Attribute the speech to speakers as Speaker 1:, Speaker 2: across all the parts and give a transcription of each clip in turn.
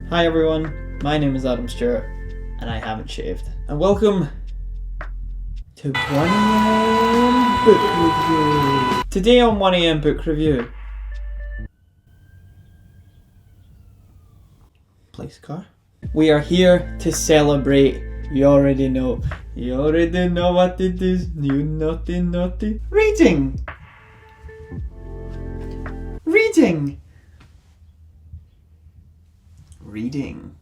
Speaker 1: Hi everyone, my name is Adam Stewart and I haven't shaved. And welcome to 1am Book Review. Today on 1am Book Review. Place car. We are here to celebrate. You already know. You already know what it is. You naughty. Reading! Reading! Reading.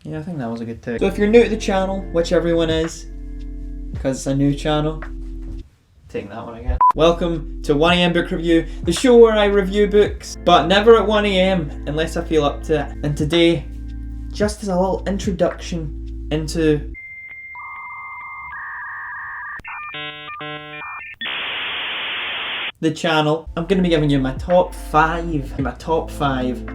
Speaker 1: Yeah, I think that was a good tip. So if you're new to the channel, which everyone is, because it's a new channel, take that one again. Welcome to 1am Book Review, the show where I review books, but never at 1am unless I feel up to it. And today, just as a little introduction into the channel, I'm going to be giving you my top 5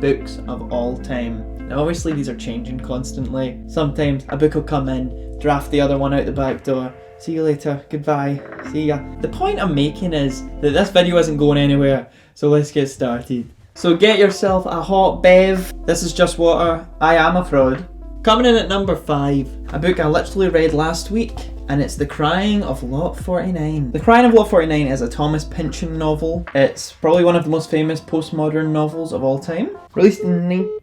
Speaker 1: books of all time. Now obviously these are changing constantly. Sometimes a book will come in, draft the other one out the back door, see you later, goodbye, see ya. The point I'm making is that this video isn't going anywhere, so let's get started. So get yourself a hot bev, this is just water, I am a fraud. Coming in at number 5, a book I literally read last week, and it's The Crying of Lot 49. The Crying of Lot 49 is a Thomas Pynchon novel. It's probably one of the most famous postmodern novels of all time. Released in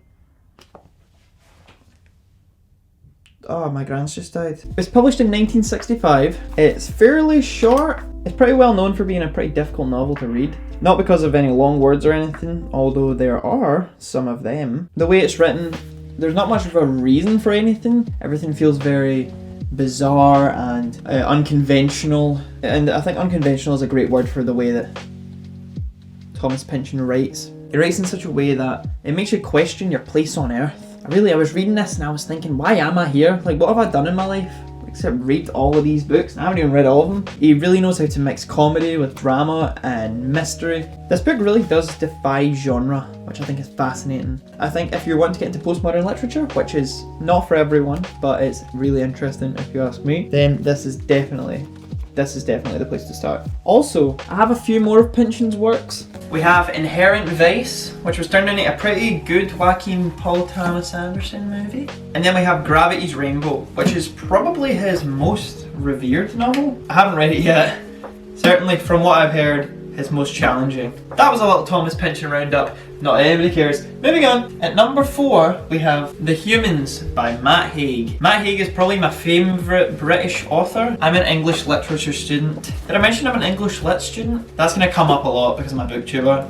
Speaker 1: Oh, my grand's just died. It was published in 1965. It's fairly short. It's pretty well known for being a pretty difficult novel to read. Not because of any long words or anything, although there are some of them. The way it's written, there's not much of a reason for anything. Everything feels very bizarre and unconventional. And I think unconventional is a great word for the way that Thomas Pynchon writes. He writes in such a way that it makes you question your place on Earth. I was reading this and I was thinking, why am I here? Like, what have I done in my life? Except read all of these books. I haven't even read all of them. He really knows how to mix comedy with drama and mystery. This book really does defy genre, which I think is fascinating. I think if you're wanting to get into postmodern literature, which is not for everyone, but it's really interesting if you ask me, then this is definitely the place to start. Also, I have a few more of Pynchon's works. We have Inherent Vice, which was turned into a pretty good Joaquin Paul Thomas Anderson movie. And then we have Gravity's Rainbow, which is probably his most revered novel. I haven't read it yet. Certainly from what I've heard, his most challenging. That was a little Thomas Pynchon roundup. Not anybody cares. Moving on. At number 4, we have The Humans by Matt Haig. Matt Haig is probably my favourite British author. I'm an English literature student. Did I mention I'm an English lit student? That's going to come up a lot because I'm a booktuber.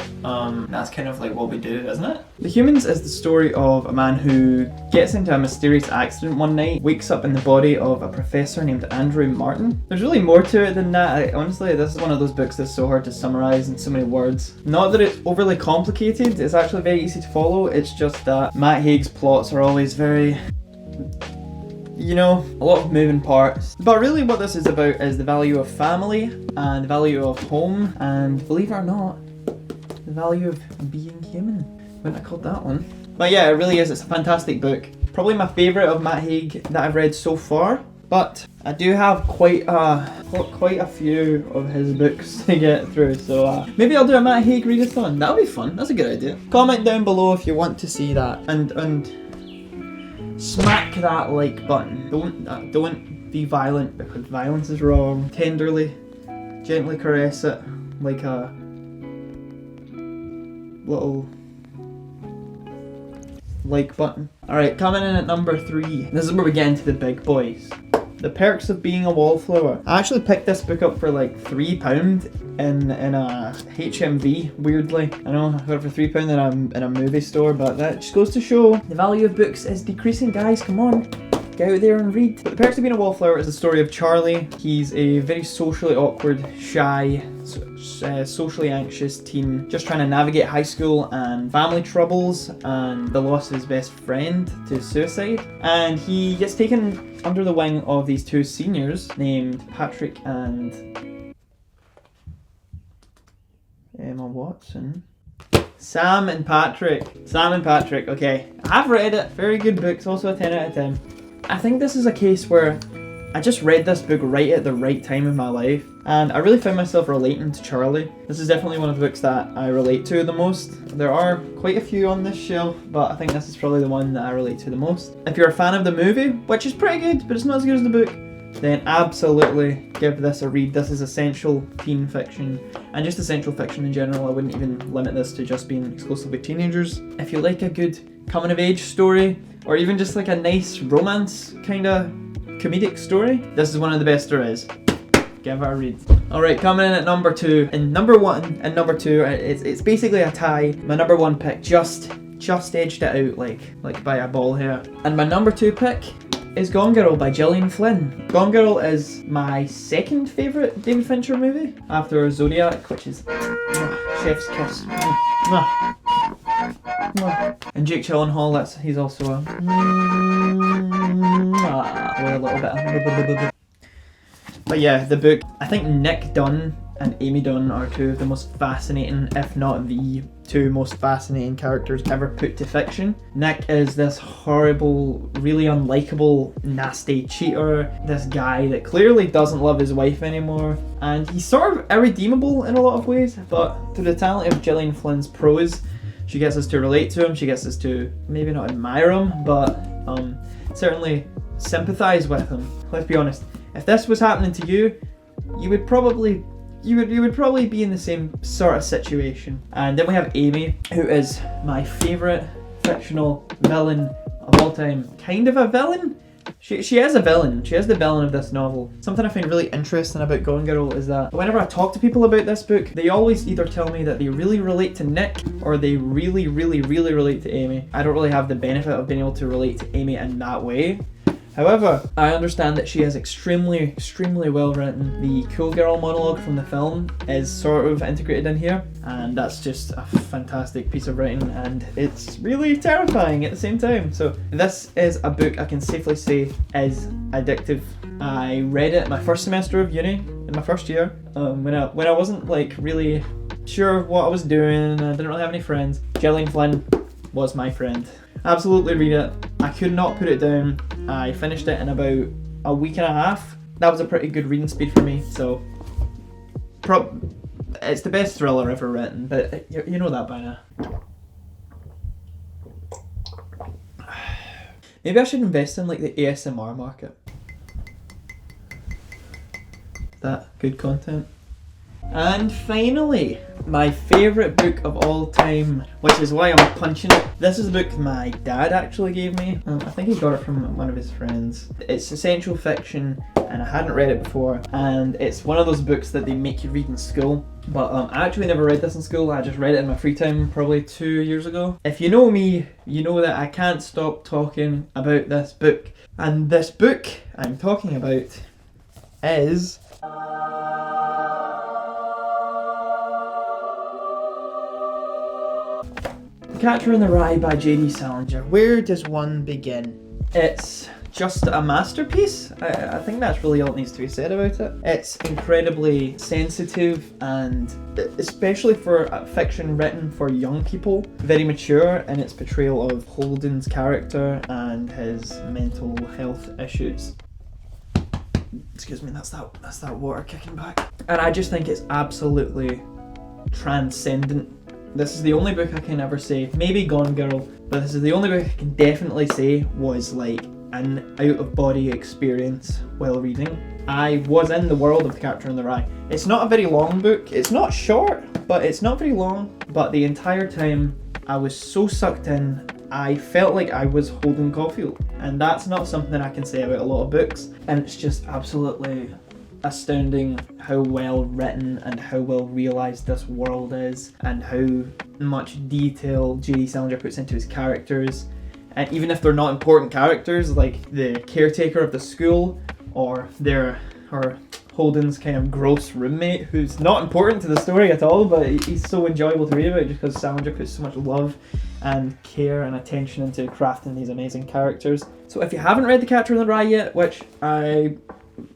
Speaker 1: That's kind of like what we do, isn't it? The Humans is the story of a man who gets into a mysterious accident one night, wakes up in the body of a professor named Andrew Martin. There's really more to it than that. Honestly, this is one of those books that's so hard to summarise in so many words. Not that it's overly complicated, it's actually very easy to follow, it's just that Matt Haig's plots are always very, you know, a lot of moving parts. But really what this is about is the value of family and the value of home and, believe it or not, the value of being human. Wouldn't have called that one. But yeah, it really is, it's a fantastic book. Probably my favourite of Matt Haig that I've read so far. But I do have quite a few of his books to get through, so maybe I'll do a Matt Haig readathon. That'll be fun. That's a good idea. Comment down below if you want to see that, and smack that like button. Don't be violent because violence is wrong. Tenderly, gently caress it like a little like button. Alright, coming in at number 3. This is where we get into the big boys. The Perks of Being a Wallflower. I actually picked this book up for like £3 in a HMV, weirdly. I know, I got it for £3 in a movie store, but that just goes to show the value of books is decreasing, guys, come on. Get out there and read. But The Perks of Being a Wallflower is the story of Charlie. He's a very socially awkward, shy, socially anxious teen, just trying to navigate high school and family troubles and the loss of his best friend to suicide. And he gets taken under the wing of these two seniors named Patrick and Emma Watson. Sam and Patrick, okay. I've read it, very good books, also a 10 out of 10. I think this is a case where I just read this book right at the right time in my life, and I really found myself relating to Charlie. This is definitely one of the books that I relate to the most. There are quite a few on this shelf, but I think this is probably the one that I relate to the most. If you're a fan of the movie, which is pretty good, but it's not as good as the book, then absolutely give this a read. This is essential teen fiction, and just essential fiction in general. I wouldn't even limit this to just being exclusively teenagers. If you like a good coming of age story, or even just like a nice romance kind of comedic story, this is one of the best there is. Give it a read. Alright, coming in at number 2. And number 1 and number 2, it's basically a tie. My number 1 pick just edged it out like by a ball hair. And my number 2 pick is Gone Girl by Gillian Flynn. Gone Girl is my second favourite David Fincher movie, after Zodiac, which is chef's kiss. And Jake Gyllenhaal, he's also a with a little bit. But yeah, the book, I think Nick Dunn and Amy Dunn are two of the most fascinating, if not the two most fascinating characters ever put to fiction. Nick is this horrible, really unlikable, nasty cheater, this guy that clearly doesn't love his wife anymore, and he's sort of irredeemable in a lot of ways, but through the talent of Gillian Flynn's prose, she gets us to relate to him, she gets us to maybe not admire him, but certainly sympathise with him. Let's be honest, if this was happening to you, you would probably be in the same sort of situation. And then we have Amy, who is my favourite fictional villain of all time. Kind of a villain? She is a villain. She is the villain of this novel. Something I find really interesting about Gone Girl is that whenever I talk to people about this book, they always either tell me that they really relate to Nick, or they really relate to Amy. I don't really have the benefit of being able to relate to Amy in that way. However, I understand that she is extremely well written. The cool girl monologue from the film is sort of integrated in here, and that's just a fantastic piece of writing, and it's really terrifying at the same time. So this is a book I can safely say is addictive. I read it my first semester of uni, in my first year, when I wasn't like really sure of what I was doing, I didn't really have any friends. Gillian Flynn was my friend. Absolutely read it. I could not put it down. I finished it in about a week and a half. That was a pretty good reading speed for me, so it's the best thriller ever written, but you know that by now. Maybe I should invest in like the ASMR market. That good content. And finally, my favourite book of all time, which is why I'm punching it. This is a book my dad actually gave me. I think he got it from one of his friends. It's essential fiction, and I hadn't read it before, and it's one of those books that they make you read in school. But I actually never read this in school. I just read it in my free time probably 2 years ago. If you know me, you know that I can't stop talking about this book. And this book I'm talking about is Catcher in the Rye by J.D. Salinger. Where does one begin? It's just a masterpiece. I think that's really all that needs to be said about it. It's incredibly sensitive, and especially for fiction written for young people, very mature in its portrayal of Holden's character and his mental health issues. Excuse me, that's that water kicking back. And I just think it's absolutely transcendent. This is the only book I can ever say, maybe Gone Girl, but this is the only book I can definitely say was like an out-of-body experience while reading. I was in the world of The Catcher in the Rye. It's not a very long book, it's not short, but it's not very long, but the entire time I was so sucked in, I felt like I was Holden Caulfield, and that's not something I can say about a lot of books, and it's just absolutely astounding how well written and how well realised this world is, and how much detail J.D. Salinger puts into his characters. And even if they're not important characters, like the caretaker of the school, or Holden's kind of gross roommate, who's not important to the story at all, but he's so enjoyable to read about just because Salinger puts so much love and care and attention into crafting these amazing characters. So if you haven't read The Catcher in the Rye yet, which I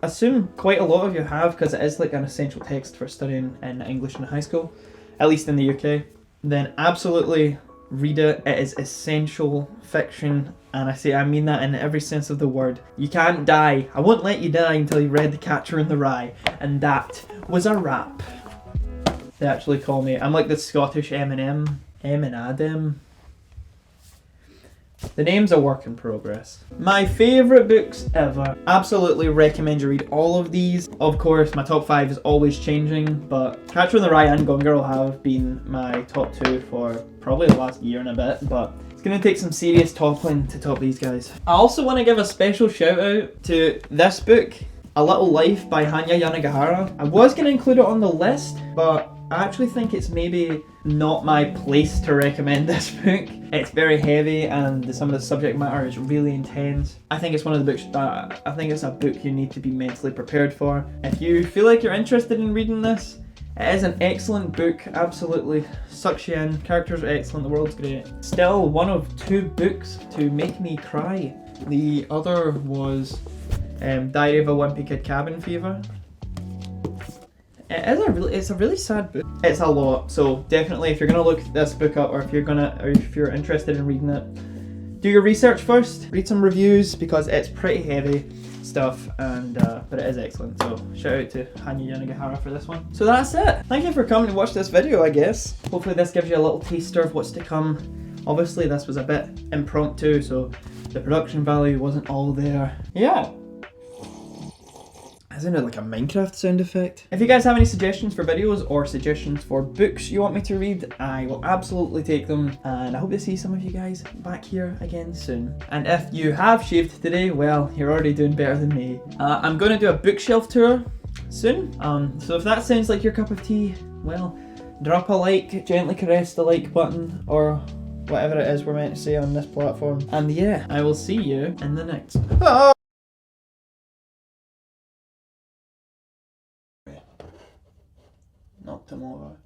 Speaker 1: assume quite a lot of you have, because it is like an essential text for studying in English in high school, at least in the UK, then absolutely Read it. It is essential fiction, and I mean that in every sense of the word. You can't die. I won't let you die until you read The Catcher in the Rye. And that was a wrap. They actually call me, I'm like the Scottish Eminem. Adam. The name's a work in progress. My favourite books ever. Absolutely recommend you read all of these. Of course, my top 5 is always changing, but Catcher in the Rye and Gone Girl have been my top 2 for probably the last year and a bit, but it's going to take some serious toppling to top these guys. I also want to give a special shout out to this book, A Little Life by Hanya Yanagihara. I was going to include it on the list, but I actually think it's maybe not my place to recommend this book. It's very heavy and some of the subject matter is really intense. I think it's one of the books that, I think it's a book you need to be mentally prepared for. If you feel like you're interested in reading this, it is an excellent book, absolutely sucks you in. Characters are excellent, the world's great. Still one of 2 books to make me cry. The other was Diary of a Wimpy Kid Cabin Fever. It's a really sad book. It's a lot, so definitely if you're gonna look this book up, or if you're interested in reading it, do your research first. Read some reviews because it's pretty heavy stuff, and but it is excellent. So shout out to Hanya Yanagihara for this one. So that's it. Thank you for coming to watch this video, I guess. Hopefully this gives you a little taster of what's to come. Obviously this was a bit impromptu, so the production value wasn't all there. Yeah. Isn't it like a Minecraft sound effect? If you guys have any suggestions for videos or suggestions for books you want me to read, I will absolutely take them, and I hope to see some of you guys back here again soon. And if you have shaved today, well, you're already doing better than me. I'm going to do a bookshelf tour soon, so if that sounds like your cup of tea, well, drop a like, gently caress the like button, or whatever it is we're meant to say on this platform. And yeah, I will see you in the next. Knocked him over.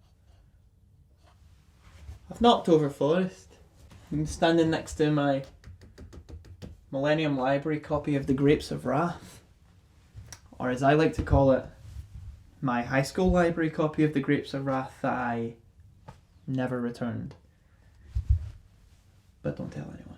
Speaker 1: I've knocked over Forrest. I'm standing next to my Millennium Library copy of The Grapes of Wrath. Or as I like to call it, my high school library copy of The Grapes of Wrath that I never returned. But don't tell anyone.